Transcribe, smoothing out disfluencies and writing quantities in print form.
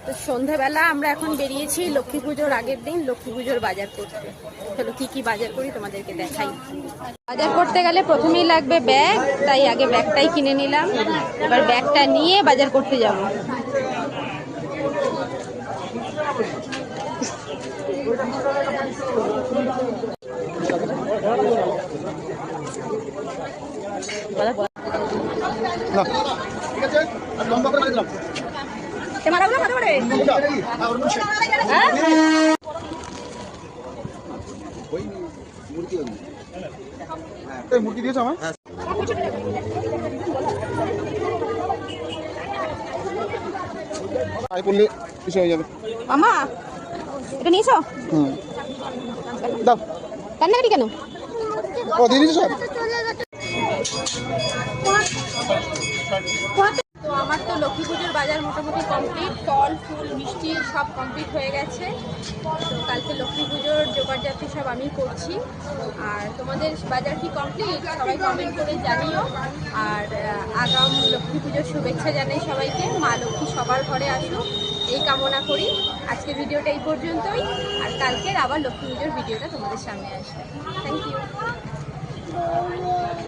তো সন্ধ্যাবেলা আমরা এখন বেরিয়েছি লক্ষ্মী পুজোর আগের দিন লক্ষ্মী পুজোর বাজার করতে। চলো কি কি বাজার করি তোমাদেরকে দেখাই। বাজার করতে গেলে প্রথমেই লাগবে ব্যাগ, তাই আগে ব্যাগটাই কিনে নিলাম। এবার ব্যাগটা নিয়ে বাজার করতে যাব। মূর্তি দিয়েছো আমার পড়লে কিছু হয়ে যাবে। মামা এটা নিয়েছো? দাও। কান্নাকাটি কেন? ও দিয়ে দিয়েছো সব। তো আমার তো লক্ষ্মী পুজোর বাজার মোটামুটি কমপ্লিট, ফল ফুল মিষ্টি সব কমপ্লিট হয়ে গেছে। তো কালকে লক্ষ্মী পুজোর জোগাড়জাতি সব আমি করছি। আর তোমাদের বাজার কি কমপ্লিট? সবাই কমেন্ট করে জানিও। আর আগাম লক্ষ্মী পুজোর শুভেচ্ছা জানাই সবাইকে। মা লক্ষ্মী সবার ঘরে আসুক এই কামনা করি। আজকের ভিডিওটা এই পর্যন্তই, আর কালকের আবার লক্ষ্মী পুজোর ভিডিওটা তোমাদের সামনে আসবে। Thank you.